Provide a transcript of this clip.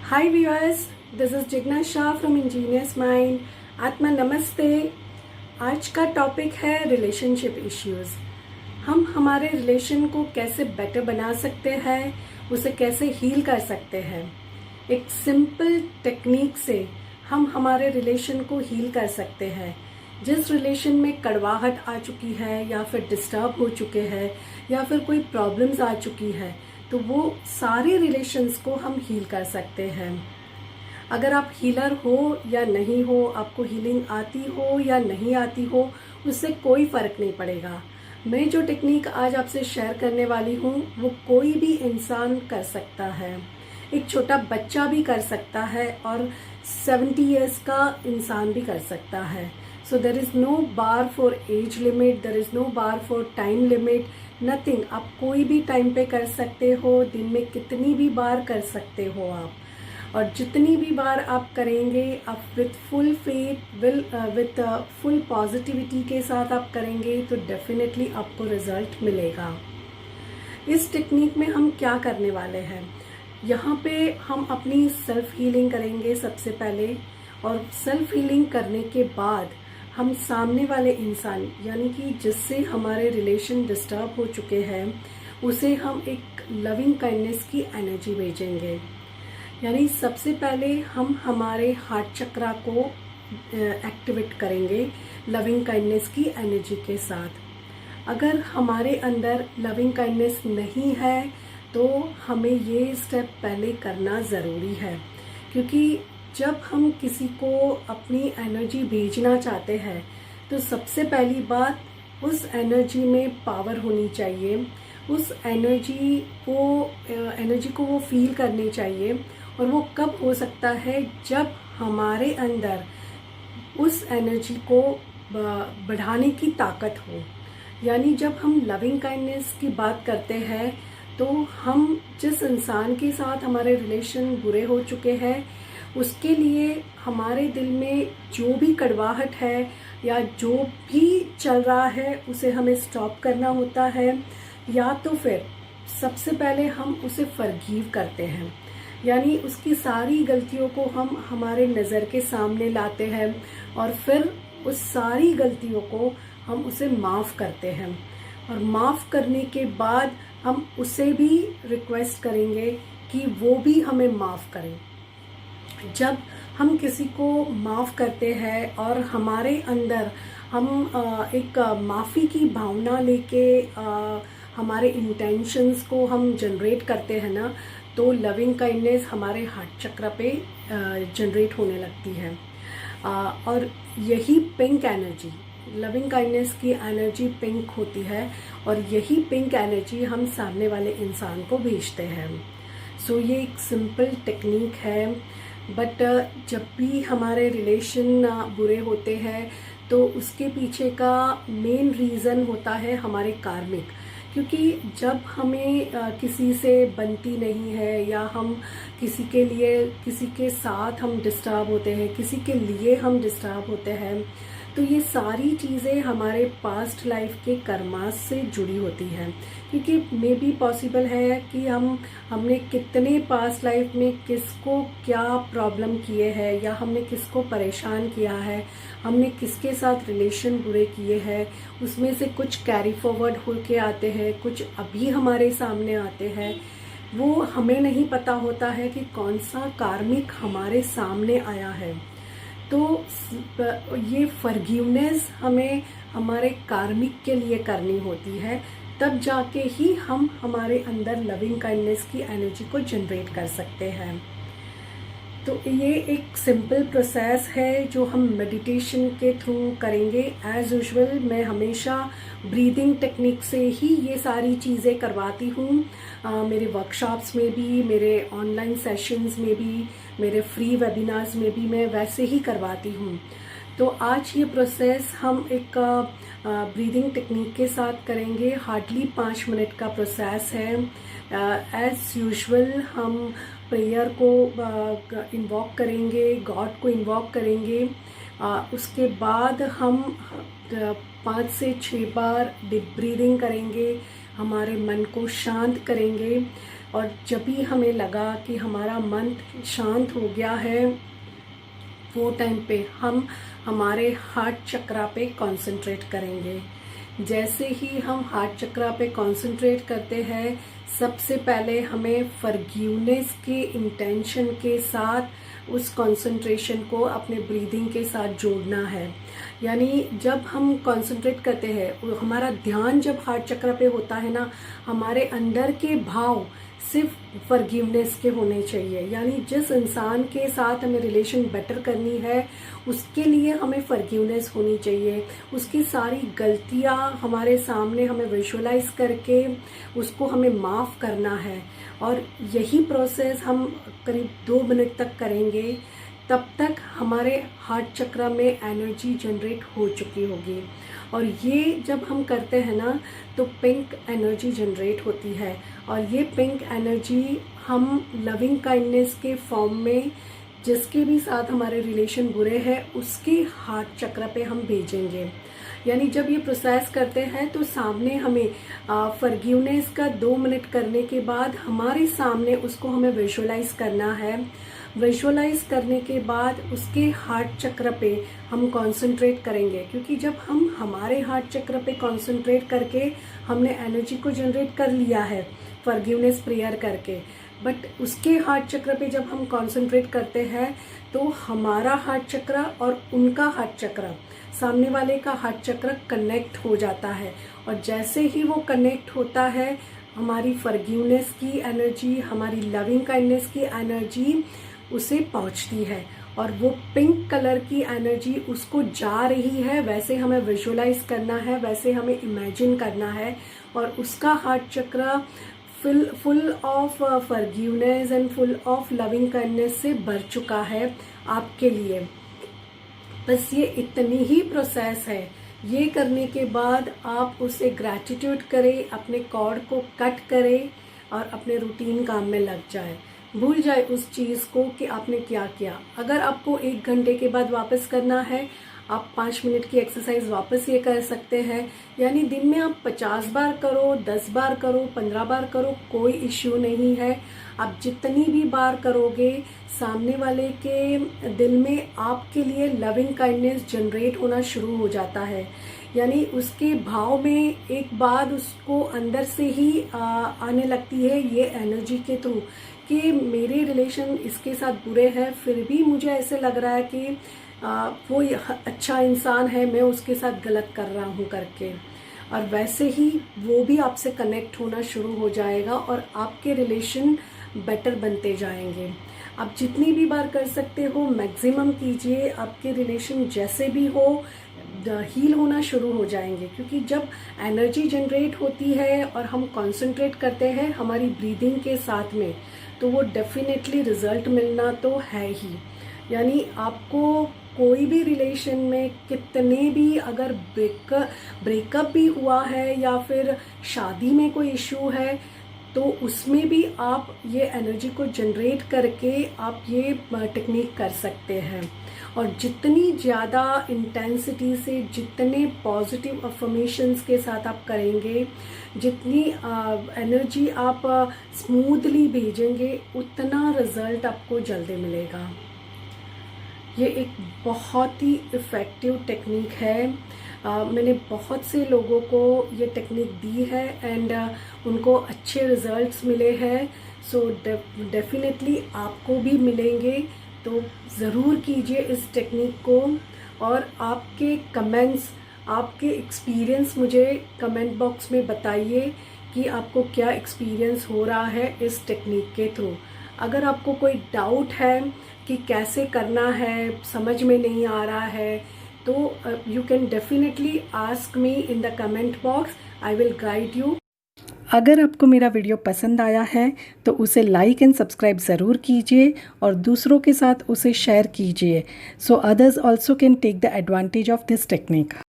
Hi viewers, this is Jigna Shah from Ingenious Mind. आत्मा नमस्ते। आज का टॉपिक है रिलेशनशिप इश्यूज। हम हमारे रिलेशन को कैसे बेटर बना सकते हैं, उसे कैसे हील कर सकते हैं। एक सिंपल टेक्निक से हम हमारे रिलेशन को हील कर सकते हैं। जिस रिलेशन में कड़वाहट आ चुकी है या फिर डिस्टर्ब हो चुके हैं या फिर कोई प्रॉब्लम्स आ चुकी है, तो वो सारे रिलेशंस को हम हील कर सकते हैं। अगर आप हीलर हो या नहीं हो, आपको हीलिंग आती हो या नहीं आती हो, उससे कोई फ़र्क नहीं पड़ेगा। मैं जो टेक्निक आज आपसे शेयर करने वाली हूँ वो कोई भी इंसान कर सकता है। एक छोटा बच्चा भी कर सकता है और 70 इयर्स का इंसान भी कर सकता है। So there is no bar for age limit, there is no bar for time limit, nothing. आप कोई भी टाइम पे कर सकते हो, दिन में कितनी भी बार कर सकते हो आप। और जितनी भी बार आप करेंगे, आप with full faith with full positivity के साथ आप करेंगे तो डेफिनेटली आपको रिजल्ट मिलेगा। इस टेक्निक में हम क्या करने वाले हैं, यहाँ पे हम अपनी सेल्फ हीलिंग करेंगे सबसे पहले। और सेल्फ हीलिंग करने के बाद हम सामने वाले इंसान यानी कि जिससे हमारे रिलेशन डिस्टर्ब हो चुके हैं उसे हम एक लविंग काइंडनेस की एनर्जी भेजेंगे। यानी सबसे पहले हम हमारे हार्ट चक्रा को एक्टिवेट करेंगे लविंग काइंडनेस की एनर्जी के साथ। अगर हमारे अंदर लविंग काइंडनेस नहीं है तो हमें ये स्टेप पहले करना ज़रूरी है, क्योंकि जब हम किसी को अपनी एनर्जी भेजना चाहते हैं तो सबसे पहली बात, उस एनर्जी में पावर होनी चाहिए। उस एनर्जी को वो फील करनी चाहिए। और वो कब हो सकता है, जब हमारे अंदर उस एनर्जी को बढ़ाने की ताकत हो। यानी जब हम लविंग काइंडनेस की बात करते हैं तो हम जिस इंसान के साथ हमारे रिलेशन बुरे हो चुके हैं उसके लिए हमारे दिल में जो भी कड़वाहट है या जो भी चल रहा है उसे हमें स्टॉप करना होता है। या तो फिर सबसे पहले हम उसे फॉरगिव करते हैं, यानी उसकी सारी गलतियों को हम हमारे नज़र के सामने लाते हैं और फिर उस सारी गलतियों को हम उसे माफ़ करते हैं। और माफ़ करने के बाद हम उसे भी रिक्वेस्ट करेंगे कि वो भी हमें माफ़ करें। जब हम किसी को माफ़ करते हैं और हमारे अंदर हम एक माफ़ी की भावना लेके हमारे इंटेंशंस को हम जनरेट करते हैं ना, तो लविंग काइंडनेस हमारे हार्ट चक्र पे जनरेट होने लगती है। और यही पिंक एनर्जी, लविंग काइंडनेस की एनर्जी पिंक होती है और यही पिंक एनर्जी हम सामने वाले इंसान को भेजते हैं। सो ये एक सिंपल टेक्निक है। बट जब भी हमारे रिलेशन बुरे होते हैं तो उसके पीछे का मेन रीज़न होता है हमारे कार्मिक। क्योंकि जब हमें किसी से बनती नहीं है या हम किसी के लिए, किसी के साथ हम डिस्टर्ब होते हैं, किसी के लिए हम डिस्टर्ब होते हैं, तो ये सारी चीज़ें हमारे पास्ट लाइफ के कर्मास से जुड़ी होती हैं। क्योंकि मे बी पॉसिबल है कि हमने कितने पास्ट लाइफ में किसको क्या प्रॉब्लम किए हैं या हमने किसको परेशान किया है, हमने किसके साथ रिलेशन बुरे किए हैं, उसमें से कुछ कैरी फॉरवर्ड होके आते हैं, कुछ अभी हमारे सामने आते हैं। वो हमें नहीं पता होता है कि कौन सा कार्मिक हमारे सामने आया है। तो ये फॉरगिवनेस हमें हमारे कार्मिक के लिए करनी होती है, तब जाके ही हम हमारे अंदर लविंग काइंडनेस की एनर्जी को जनरेट कर सकते हैं। तो ये एक सिंपल प्रोसेस है जो हम मेडिटेशन के थ्रू करेंगे। एज यूजुअल मैं हमेशा ब्रीदिंग टेक्निक से ही ये सारी चीज़ें करवाती हूँ। मेरे वर्कशॉप्स में भी, मेरे ऑनलाइन सेशंस में भी, मेरे फ्री वेबिनार्स में भी मैं वैसे ही करवाती हूँ। तो आज ये प्रोसेस हम एक ब्रीदिंग टेक्निक के साथ करेंगे। हार्डली 5 मिनट का प्रोसेस है। एज यूजुअल हम प्रेयर को इन्वॉक करेंगे, गॉड को इन्वॉक करेंगे। उसके बाद हम 5 से 6 बार डीप ब्रीदिंग करेंगे, हमारे मन को शांत करेंगे। और जब भी हमें लगा कि हमारा मन शांत हो गया है, वो टाइम पे हम हमारे हार्ट चक्रा पे कंसंट्रेट करेंगे। जैसे ही हम हार्ट चक्रा पे कंसंट्रेट करते हैं, सबसे पहले हमें फॉरगिवनेस के इंटेंशन के साथ उस कंसंट्रेशन को अपने ब्रीदिंग के साथ जोड़ना है। यानी जब हम कंसंट्रेट करते हैं, हमारा ध्यान जब हार्ट चक्र पे होता है ना, हमारे अंदर के भाव सिर्फ फॉरगिवनेस के होने चाहिए। यानी जिस इंसान के साथ हमें रिलेशन बेटर करनी है, उसके लिए हमें फॉरगिवनेस होनी चाहिए। उसकी सारी गलतियां हमारे सामने हमें विजुअलाइज करके उसको हमें माफ़ करना है। और यही प्रोसेस हम करीब 2 मिनट तक करेंगे। तब तक हमारे हार्ट चक्र में एनर्जी जनरेट हो चुकी होगी। और ये जब हम करते हैं ना, तो पिंक एनर्जी जनरेट होती है। और ये पिंक एनर्जी हम लविंग काइंडनेस के फॉर्म में जिसके भी साथ हमारे रिलेशन बुरे हैं, उसके हार्ट चक्र पे हम भेजेंगे। यानी जब ये प्रोसेस करते हैं तो सामने हमें फॉरगिवनेस का 2 मिनट करने के बाद हमारे सामने उसको हमें विजुअलाइज करना है। विजुअलाइज करने के बाद उसके हार्ट चक्र पे हम कंसंट्रेट करेंगे, क्योंकि जब हम हमारे हार्ट चक्र पे कंसंट्रेट करके हमने एनर्जी को जनरेट कर लिया है फॉरगिवनेस प्रेयर करके, बट उसके हार्ट चक्र पे जब हम कंसंट्रेट करते हैं तो हमारा हार्ट चक्र और उनका हार्ट चक्र, सामने वाले का हार्ट चक्र कनेक्ट हो जाता है। और जैसे ही वो कनेक्ट होता है, हमारी फॉरगिवनेस की एनर्जी, हमारी लविंग काइंडनेस की एनर्जी उसे पहुंचती है और वो पिंक कलर की एनर्जी उसको जा रही है। वैसे हमें विजुअलाइज करना है, वैसे हमें इमेजिन करना है। और उसका हार्ट चक्र full of forgiveness and full of loving kindness से भर चुका है आपके लिए। बस ये इतनी ही प्रोसेस है। ये करने के बाद आप उसे ग्रैटिट्यूड करें, अपने कॉर्ड को कट करें और अपने रूटीन काम में लग जाए। भूल जाए उस चीज़ को कि आपने क्या किया। अगर आपको 1 घंटे के बाद वापस करना है, आप 5 मिनट की एक्सरसाइज वापस ये कर सकते हैं। यानी दिन में आप 50 बार करो, 10 बार करो, 15 बार करो, कोई इश्यू नहीं है। आप जितनी भी बार करोगे, सामने वाले के दिल में आपके लिए लविंग काइंडनेस जनरेट होना शुरू हो जाता है। यानी उसके भाव में एक बात उसको अंदर से ही आने लगती है, ये एनर्जी के थ्रू, कि मेरे रिलेशन इसके साथ बुरे हैं, फिर भी मुझे ऐसे लग रहा है कि वो अच्छा इंसान है, मैं उसके साथ गलत कर रहा हूँ करके। और वैसे ही वो भी आपसे कनेक्ट होना शुरू हो जाएगा और आपके रिलेशन बेटर बनते जाएंगे। आप जितनी भी बार कर सकते हो मैक्सिमम कीजिए। आपके रिलेशन जैसे भी हो हील होना शुरू हो जाएंगे, क्योंकि जब एनर्जी जनरेट होती है और हम कंसंट्रेट करते हैं हमारी ब्रीदिंग के साथ में, तो वो डेफिनेटली रिजल्ट मिलना तो है ही। यानी आपको कोई भी रिलेशन में कितने भी अगर ब्रेकअप भी हुआ है या फिर शादी में कोई इशू है, तो उसमें भी आप ये एनर्जी को जनरेट करके आप ये टेक्निक कर सकते हैं। और जितनी ज़्यादा इंटेंसिटी से, जितने पॉजिटिव अफर्मेशंस के साथ आप करेंगे, जितनी एनर्जी आप स्मूथली भेजेंगे, उतना रिजल्ट आपको जल्दी मिलेगा। ये एक बहुत ही इफ़ेक्टिव टेक्निक है। मैंने बहुत से लोगों को ये टेक्निक दी है एंड उनको अच्छे रिजल्ट्स मिले हैं। सो डेफिनेटली आपको भी मिलेंगे। तो ज़रूर कीजिए इस टेक्निक को। और आपके कमेंट्स, आपके एक्सपीरियंस मुझे कमेंट बॉक्स में बताइए कि आपको क्या एक्सपीरियंस हो रहा है इस टेक्निक के थ्रू। अगर आपको कोई डाउट है कि कैसे करना है, समझ में नहीं आ रहा है, तो you can definitely ask me in the comment box, I will guide you. अगर आपको मेरा वीडियो पसंद आया है तो उसे लाइक एंड सब्सक्राइब ज़रूर कीजिए और दूसरों के साथ उसे शेयर कीजिए, so others also can take the advantage of this technique.